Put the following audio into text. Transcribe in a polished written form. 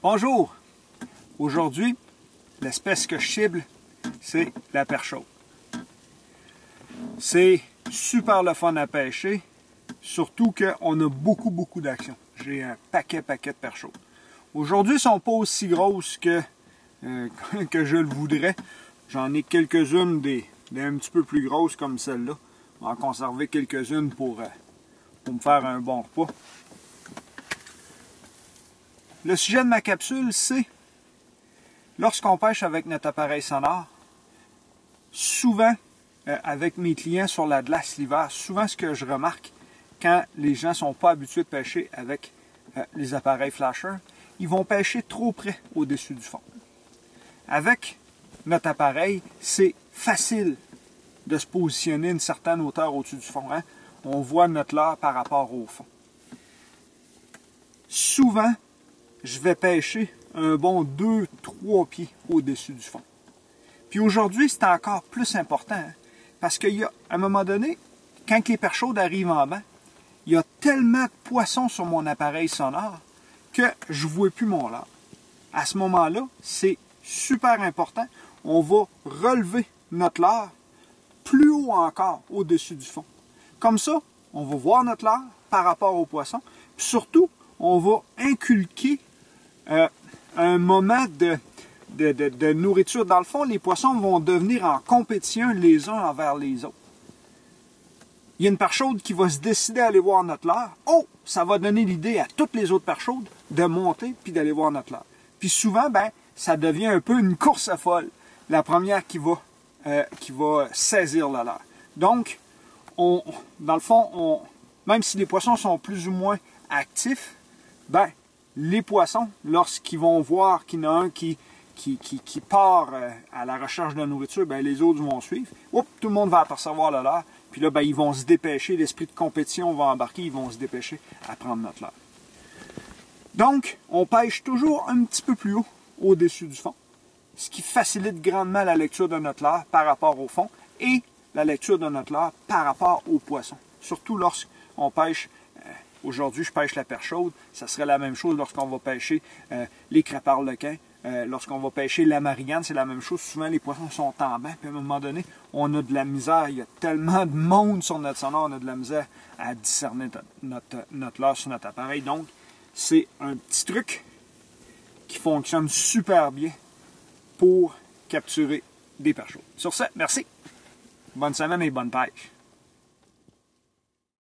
Bonjour! Aujourd'hui, l'espèce que je cible, c'est la perche chaude. C'est super le fun à pêcher, surtout qu'on a beaucoup d'actions. J'ai un paquet de perches chaudes. Aujourd'hui, elles ne sont pas aussi grosses que je le voudrais. J'en ai quelques-unes un petit peu plus grosses comme celle-là. Je vais en conserver quelques-unes pour me faire un bon repas. Le sujet de ma capsule, c'est lorsqu'on pêche avec notre appareil sonore, souvent, avec mes clients sur la glace l'hiver, souvent ce que je remarque quand les gens ne sont pas habitués de pêcher avec les appareils flasher, ils vont pêcher trop près au-dessus du fond. Avec notre appareil, c'est facile de se positionner à une certaine hauteur au-dessus du fond. Hein? On voit notre leurre par rapport au fond. Souvent, je vais pêcher un bon 2-3 pieds au-dessus du fond. Puis aujourd'hui, c'est encore plus important, hein, parce qu'il y a, à un moment donné, quand les perches chaudes arrivent en banc, il y a tellement de poissons sur mon appareil sonore que je ne vois plus mon leurre. À ce moment-là, c'est super important. On va relever notre leurre plus haut encore au-dessus du fond. Comme ça, on va voir notre leurre par rapport aux poissons. Puis surtout, on va inculquer un moment de nourriture. Dans le fond, les poissons vont devenir en compétition les uns envers les autres. Il y a une perche chaude qui va se décider à aller voir notre leurre. Oh, ça va donner l'idée à toutes les autres perches chaudes de monter puis d'aller voir notre leurre. Puis souvent, ça devient un peu une course à folle. La première qui va saisir le leurre. Donc, dans le fond, même si les poissons sont plus ou moins actifs, les poissons, lorsqu'ils vont voir qu'il y en a un qui part à la recherche de nourriture, les autres vont suivre. Oups, tout le monde va apercevoir le leurre. Puis là, ils vont se dépêcher. L'esprit de compétition va embarquer. Ils vont se dépêcher à prendre notre leurre. Donc, on pêche toujours un petit peu plus haut au-dessus du fond, ce qui facilite grandement la lecture de notre leurre par rapport au fond et la lecture de notre leurre par rapport aux poissons. Surtout lorsqu'on pêche. Aujourd'hui, je pêche la perche chaude. Ça serait la même chose lorsqu'on va pêcher les crapauds-lequins. Lorsqu'on va pêcher la Marianne, c'est la même chose. Souvent, les poissons sont en banc. Puis à un moment donné, on a de la misère. Il y a tellement de monde sur notre sonore, on a de la misère à discerner notre leurre sur notre appareil. Donc, c'est un petit truc qui fonctionne super bien pour capturer des perches chaudes. Sur ce, merci. Bonne semaine et bonne pêche.